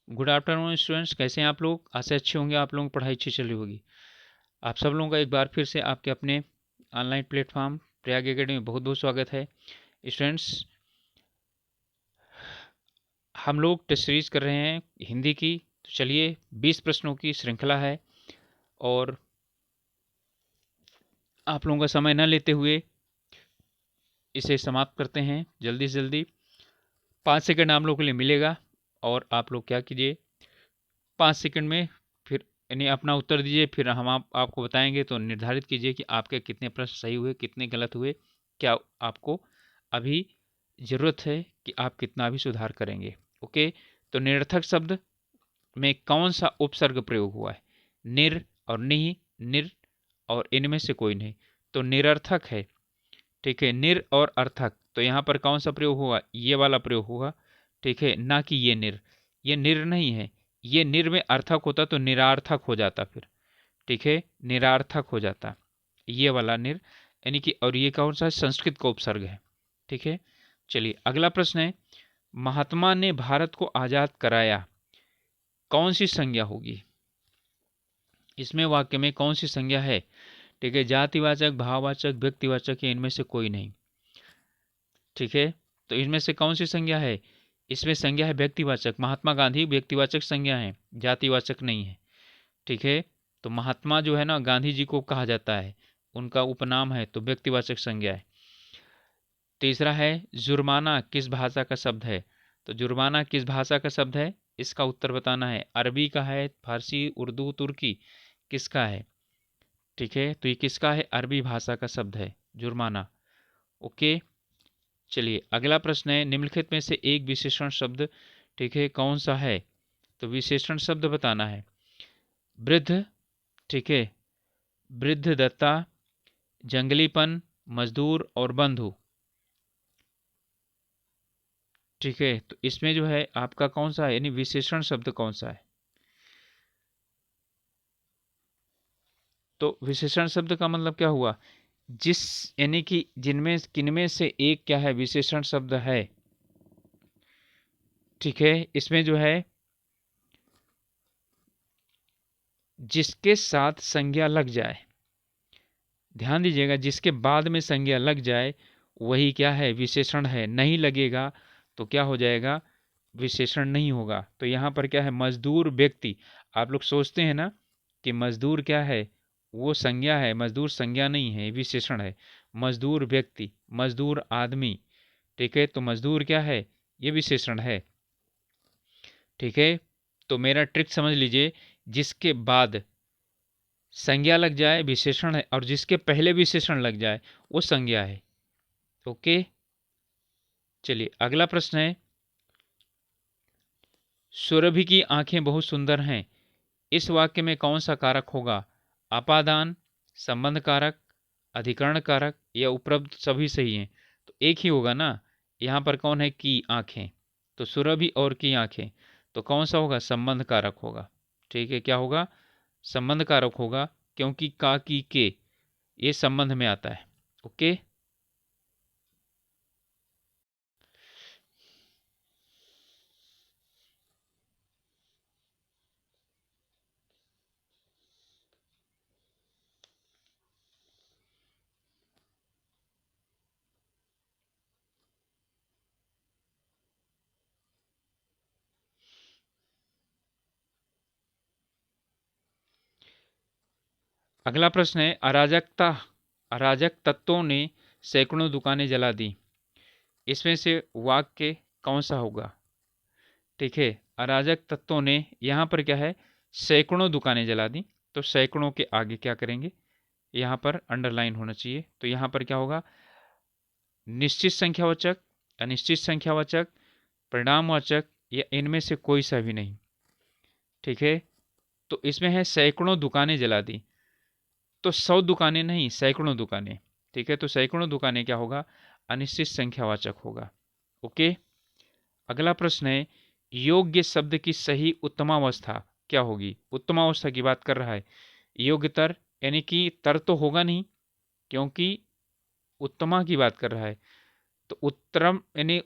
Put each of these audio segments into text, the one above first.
Good afternoon students, कैसे हैं आप लोग? आशा अच्छे होंगे, आप लोगों की पढ़ाई अच्छी चल रही होगी। आप सब लोगों का एक बार फिर से आपके अपने ऑनलाइन प्लेटफॉर्म प्रयाग एकेडमी में बहुत बहुत स्वागत है। स्टूडेंट्स, हम लोग टेस्ट सीरीज कर रहे हैं हिंदी की। तो चलिए, 20 प्रश्नों की श्रृंखला है और आप लोगों का समय न लेते हुए इसे समाप्त करते हैं जल्दी से जल्दी। 5 सेकंड आप लोगों के लिए मिलेगा और आप लोग क्या कीजिए, 5 सेकंड में फिर यानी अपना उत्तर दीजिए। फिर हम आपको बताएंगे, तो निर्धारित कीजिए कि आपके कितने प्रश्न सही हुए, कितने गलत हुए, क्या आपको अभी ज़रूरत है कि आप कितना भी सुधार करेंगे। ओके, तो निरर्थक शब्द में कौन सा उपसर्ग प्रयोग हुआ है? निर और निहि, निर और इनमें से कोई नहीं, तो निरर्थक है। ठीक है, निर और अर्थक, तो यहाँ पर कौन सा प्रयोग हुआ? ये वाला प्रयोग हुआ। ठीक है, ना कि ये निर नहीं है। ये निर में अर्थक होता तो निरार्थक हो जाता फिर। ठीक है, निरार्थक हो जाता ये वाला निर, यानी कि। और ये कौन सा? संस्कृत का उपसर्ग है। ठीक है, चलिए अगला प्रश्न है, महात्मा ने भारत को आजाद कराया, कौन सी संज्ञा होगी? इसमें वाक्य में कौन सी संज्ञा है? ठीक है, जातिवाचक, भाववाचक, व्यक्तिवाचक या इनमें से कोई नहीं। ठीक है, तो इनमें से कौन सी संज्ञा है? इसमें संज्ञा है व्यक्तिवाचक। महात्मा गांधी व्यक्तिवाचक संज्ञा है, जातिवाचक नहीं है। ठीक है, तो महात्मा जो है ना, गांधी जी को कहा जाता है, उनका उपनाम है, तो व्यक्तिवाचक संज्ञा है। तीसरा है, जुर्माना किस भाषा का शब्द है? तो जुर्माना किस भाषा का शब्द है, इसका उत्तर बताना है। अरबी का है, फारसी, उर्दू, तुर्की, किसका है? ठीक है, तो ये किसका है? अरबी भाषा का शब्द है जुर्माना। ओके, चलिए अगला प्रश्न है, निम्नलिखित में से एक विशेषण शब्द, ठीक है, कौन सा है? तो विशेषण शब्द बताना है। वृद्ध, ठीक है, वृद्धदत्ता, जंगलीपन, मजदूर और बंधु। ठीक है, तो इसमें जो है आपका कौन सा है, यानी विशेषण शब्द कौन सा है? तो विशेषण शब्द का मतलब क्या हुआ? जिस, यानी कि जिनमें किनमें से एक क्या है, विशेषण शब्द है। ठीक है, इसमें जो है जिसके साथ संज्ञा लग जाए, ध्यान दीजिएगा, जिसके बाद में संज्ञा लग जाए वही क्या है, विशेषण है। नहीं लगेगा तो क्या हो जाएगा, विशेषण नहीं होगा। तो यहाँ पर क्या है, मजदूर व्यक्ति। आप लोग सोचते हैं ना कि मजदूर क्या है, वो संज्ञा है, मजदूर संज्ञा नहीं है, विशेषण है। मजदूर व्यक्ति, मजदूर आदमी। ठीक है, तो मजदूर क्या है, ये विशेषण है। ठीक है, तो मेरा ट्रिक समझ लीजिए, जिसके बाद संज्ञा लग जाए विशेषण है, और जिसके पहले विशेषण लग जाए वो संज्ञा है। ओके, चलिए अगला प्रश्न है, सुरभि की आंखें बहुत सुंदर हैं, इस वाक्य में कौन सा कारक होगा? अपादान, संबंध कारक, अधिकरण कारक या उपरोक्त सभी सही हैं? तो एक ही होगा ना। यहाँ पर कौन है? की आंखें, तो सुरभि और की आंखें, तो कौन सा होगा? संबंध कारक होगा। ठीक है, क्या होगा? संबंध कारक होगा, क्योंकि का, की, के ये संबंध में आता है। ओके, अगला प्रश्न है, अराजक तत्वों ने सैकड़ों दुकानें जला दी, इसमें से वाक्य कौन सा होगा? ठीक है, अराजक तत्वों ने, यहाँ पर क्या है, सैकड़ों दुकानें जला दी, तो सैकड़ों के आगे क्या करेंगे, यहाँ पर अंडरलाइन होना चाहिए। तो यहाँ पर क्या होगा, निश्चित संख्यावाचक, अनिश्चित संख्यावाचक, परिणामवाचक या इनमें से कोई सा भी नहीं। ठीक है, तो इसमें है सैकड़ों दुकानें जला दी, तो 100 दुकानें नहीं, सैकड़ों दुकानें। ठीक है, तो सैकड़ों दुकानें क्या होगा, अनिश्चित संख्यावाचक होगा। ओके, अगला प्रश्न है, योग्य शब्द की सही उत्तमावस्था क्या होगी? उत्तमावस्था की बात कर रहा है, योग्यतर, यानी कि तर तो होगा नहीं, क्योंकि उत्तमा की बात कर रहा है। तो उत्तरम यानी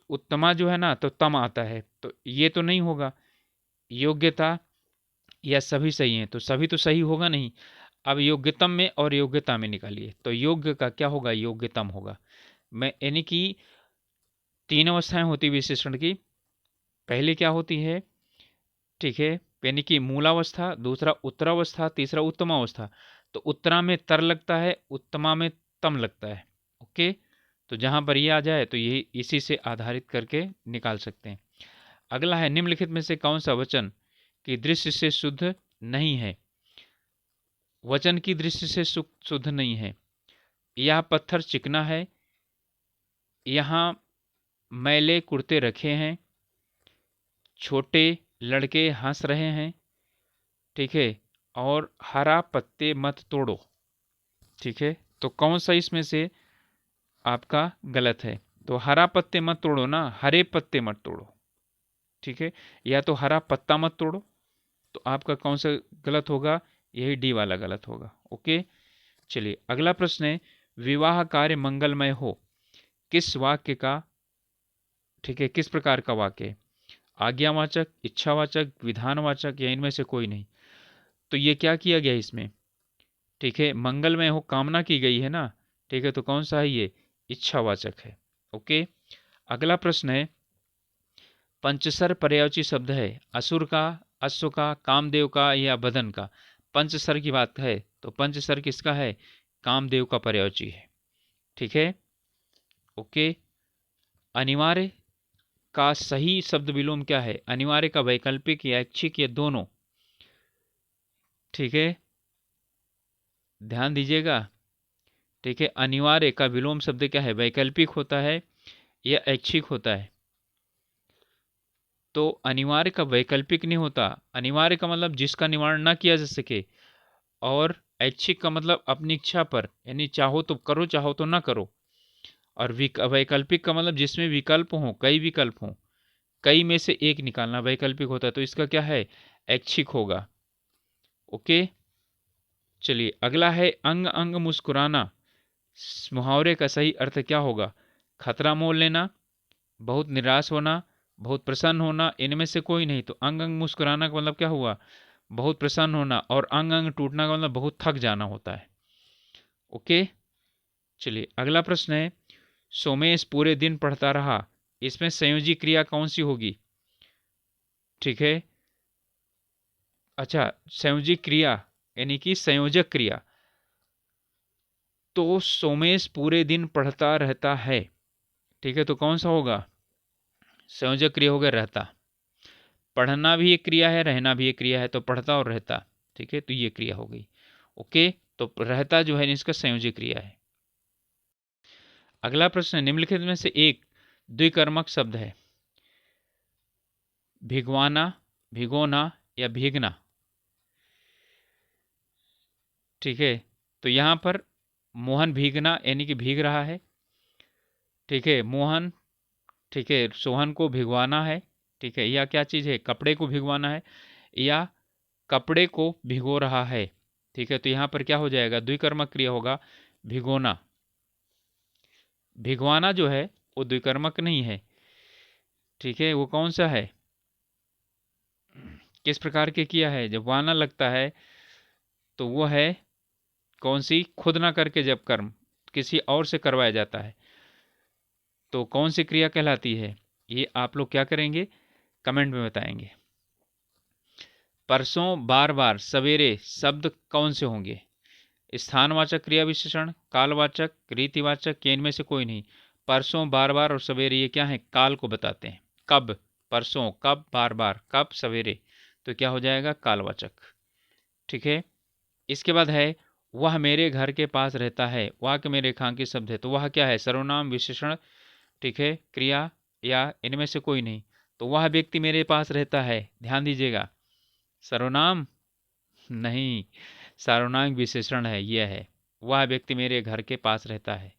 उत्तमा जो है ना, तो तम आता है, तो ये तो नहीं होगा। योग्यता या सभी सही हैं, तो सभी तो सही होगा नहीं। अब योग्यतम में और योग्यता में निकालिए, तो योग्य का क्या होगा, योग्यतम होगा। मैं यानी कि तीन अवस्थाएं होती विशेषण की। पहले क्या होती है, ठीक है, यानी कि मूलावस्था, दूसरा उत्तरावस्था, तीसरा उत्तमावस्था। तो उत्तरा में तर लगता है, उत्तमा में तम लगता है। ओके, तो जहां पर ये आ जाए तो ये इसी से आधारित करके निकाल सकते हैं। अगला है, निम्नलिखित में से कौन सा वचन की दृष्टि से शुद्ध नहीं है। वचन की दृष्टि से शुद्ध नहीं है। यह पत्थर चिकना है, यहाँ मैले कुर्ते रखे हैं, छोटे लड़के हंस रहे हैं, ठीक है, और हरा पत्ते मत तोड़ो। ठीक है, तो कौन सा इसमें से आपका गलत है। तो हरा पत्ते मत तोड़ो ना, हरे पत्ते मत तोड़ो। ठीक है, या तो हरा पत्ता मत तोड़ो। तो आपका कौन सा गलत होगा, यही डी वाला गलत होगा। ओके, चलिए अगला प्रश्न है, विवाह कार्य मंगलमय हो, किस वाक्य का, ठीक है, किस प्रकार का वाक्य है। आज्ञावाचक, इच्छावाचक, विधानवाचक, या इनमें से कोई नहीं। तो ये क्या किया गया इसमें, ठीक है, मंगलमय हो कामना की गई है ना। ठीक है, तो कौन सा है ये, इच्छावाचक है। ओके, अगला प्रश्न है, पंचसर पर्यायवाची शब्द है, असुर का, अश्व का, कामदेव का या बदन का। पंचसर की बात है तो पंचसर किसका है, कामदेव का पर्यायवाची है। ठीक है, ओके, अनिवार्य का सही शब्द विलोम क्या है। अनिवार्य का वैकल्पिक या ऐच्छिक या दोनों। ठीक है, ध्यान दीजिएगा। ठीक है, अनिवार्य का विलोम शब्द क्या है, वैकल्पिक होता है या ऐच्छिक होता है। तो अनिवार्य का वैकल्पिक नहीं होता। अनिवार्य का मतलब जिसका निवारण ना किया जा सके, और ऐच्छिक का मतलब अपनी इच्छा पर, यानी चाहो तो करो, चाहो तो ना करो। और वैकल्पिक का मतलब जिसमें विकल्प हो, कई विकल्प हो, कई में से एक निकालना वैकल्पिक होता है। तो इसका क्या है, ऐच्छिक होगा। ओके, चलिए अगला है, अंग अंग मुस्कुराना। मुहावरे का सही अर्थ क्या होगा। खतरा मोल लेना, बहुत निराश होना, बहुत प्रसन्न होना, इनमें से कोई नहीं। तो अंग अंग मुस्कुराना का मतलब क्या हुआ, बहुत प्रसन्न होना, और अंग अंग टूटना का मतलब बहुत थक जाना होता है। ओके, चलिए अगला प्रश्न है, सोमेश पूरे दिन पढ़ता रहा। इसमें संयोजी क्रिया कौन सी होगी। ठीक है, अच्छा, संयोजी क्रिया यानी कि संयोजक क्रिया। तो सोमेश पूरे दिन पढ़ता रहता है। ठीक है, तो कौन सा होगा, संयोजक क्रिया हो गया रहता। पढ़ना भी एक क्रिया है, रहना भी एक क्रिया है, तो पढ़ता और रहता। ठीक है, तो ये क्रिया हो गई। ओके, तो रहता जो है इसका संयोजी क्रिया है। अगला प्रश्न, निम्नलिखित में से एक द्विकर्मक शब्द है। भिगवाना, भिगोना या भीगना। ठीक है, तो यहां पर मोहन भीगना यानी कि भीग रहा है। ठीक है, मोहन, ठीक है, सोहन को भिगवाना है। ठीक है, या क्या चीज़ है, कपड़े को भिगवाना है, या कपड़े को भिगो रहा है। ठीक है, तो यहाँ पर क्या हो जाएगा, द्विकर्मक क्रिया होगा, भिगोना। भिगवाना जो है वो द्विकर्मक नहीं है। ठीक है, वो कौन सा है, किस प्रकार के किया है। जब वाना लगता है तो वो है कौन सी, खुद ना करके जब कर्म किसी और से करवाया जाता है तो कौन सी क्रिया कहलाती है। ये आप लोग क्या करेंगे, कमेंट में बताएंगे। परसों, बार बार, सवेरे शब्द कौन से होंगे। स्थानवाचक क्रिया विशेषण, कालवाचक, रीतिवाचक, के इनमें से कोई नहीं। परसों, बार बार और सवेरे ये क्या है, काल को बताते हैं। कब, परसों, कब, बार बार, कब, सवेरे, तो क्या हो जाएगा, कालवाचक। ठीक है, इसके बाद है, वह मेरे घर के पास रहता है। वह के मेरे रेखांकित शब्द है, तो वह क्या है, सर्वनाम विशेषण, ठीक है, क्रिया, या इनमें से कोई नहीं। तो वह व्यक्ति मेरे पास रहता है, ध्यान दीजिएगा, सर्वनाम नहीं, सार्वनामिक विशेषण है, यह है, वह व्यक्ति मेरे घर के पास रहता है।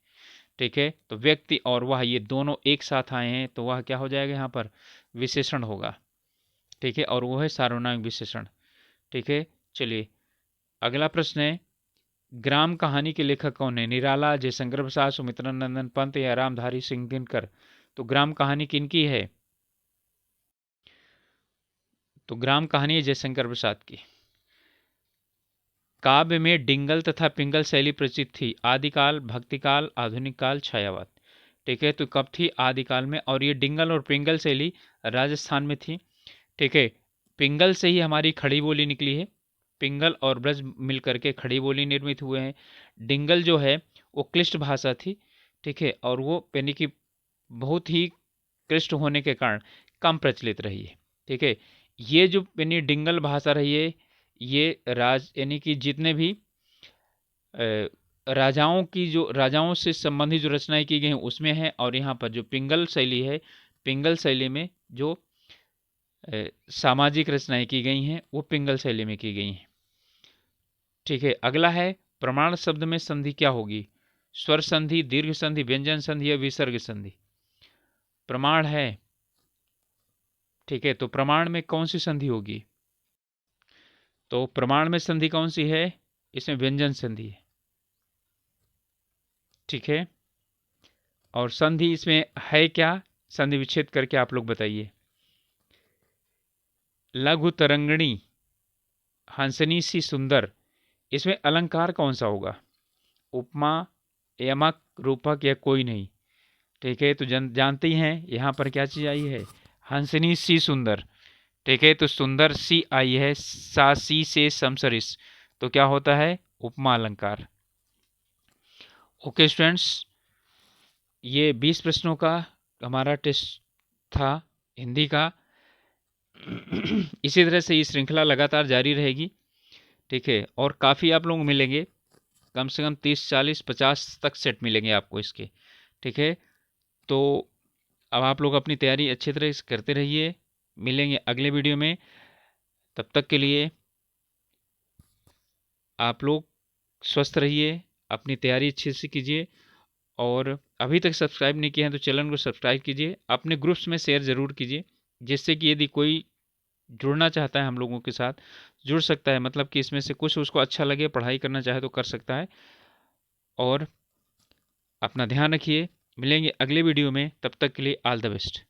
ठीक है, तो व्यक्ति और वह ये दोनों एक साथ आए हैं, तो वह क्या हो जाएगा, यहाँ पर विशेषण होगा। ठीक है, और वो है सार्वनामिक विशेषण। ठीक है, चलिए अगला प्रश्न है, ग्राम कहानी के लेखक कौन है। निराला, जयशंकर प्रसाद, सुमित्रा नंदन पंत या रामधारी सिंह दिनकर। तो ग्राम कहानी किनकी है, तो ग्राम कहानी है जयशंकर प्रसाद की। काव्य में डिंगल तथा पिंगल शैली प्रचलित थी। आदिकाल, भक्तिकाल, आधुनिक काल, छायावाद। ठीक है, तो कब थी? आदिकाल में। और ये डिंगल और पिंगल शैली राजस्थान में थी। ठीक है, पिंगल से ही हमारी खड़ी बोली निकली है। पिंगल और ब्रज मिलकर के खड़ी बोली निर्मित हुए हैं। डिंगल जो है वो क्लिष्ट भाषा थी। ठीक है, और वो यानी कि बहुत ही क्लिष्ट होने के कारण कम प्रचलित रही है। ठीक है, ये जो यानी डिंगल भाषा रही है, ये यानी कि जितने भी राजाओं की जो राजाओं से संबंधित जो रचनाएं की गई हैं उसमें है। और यहाँ पर जो पिंगल शैली है, पिंगल शैली में जो सामाजिक रचनाएं की गई हैं वो पिंगल शैली में की गई हैं। ठीक है, अगला है प्रमाण शब्द में संधि क्या होगी? स्वर संधि, दीर्घ संधि, व्यंजन संधि या विसर्ग संधि? प्रमाण है। ठीक है, तो प्रमाण में कौन सी संधि होगी? तो प्रमाण में संधि कौन सी है? इसमें व्यंजन संधि है। ठीक है, और संधि इसमें है क्या? संधि विच्छेद करके आप लोग बताइए। लघु तरंगणी, हंसनी सी सुंदर, इसमें अलंकार कौन सा होगा? उपमा, यमक, रूपक या कोई नहीं? ठीक है, तो जानते ही हैं यहाँ पर क्या चीज आई है? हंसनी सी सुंदर। ठीक है, तो सुंदर सी आई है, सा सी से समसरिस, तो क्या होता है? उपमा अलंकार। ओके स्टूडेंट्स, ये 20 प्रश्नों का हमारा टेस्ट था हिंदी का। इसी तरह से ये श्रृंखला लगातार जारी रहेगी। ठीक है, और काफ़ी आप लोग मिलेंगे, कम से कम 30, 40, 50 तक सेट मिलेंगे आपको इसके। ठीक है, तो अब आप लोग अपनी तैयारी अच्छी तरह से करते रहिए। मिलेंगे अगले वीडियो में, तब तक के लिए आप लोग स्वस्थ रहिए, अपनी तैयारी अच्छे से कीजिए। और अभी तक सब्सक्राइब नहीं किया है तो चैनल को सब्सक्राइब कीजिए, अपने ग्रुप्स में शेयर ज़रूर कीजिए, जिससे कि यदि कोई जुड़ना चाहता है हम लोगों के साथ, जुड़ सकता है। मतलब कि इसमें से कुछ उसको अच्छा लगे, पढ़ाई करना चाहे तो कर सकता है। और अपना ध्यान रखिए, मिलेंगे अगले वीडियो में, तब तक के लिए ऑल द बेस्ट।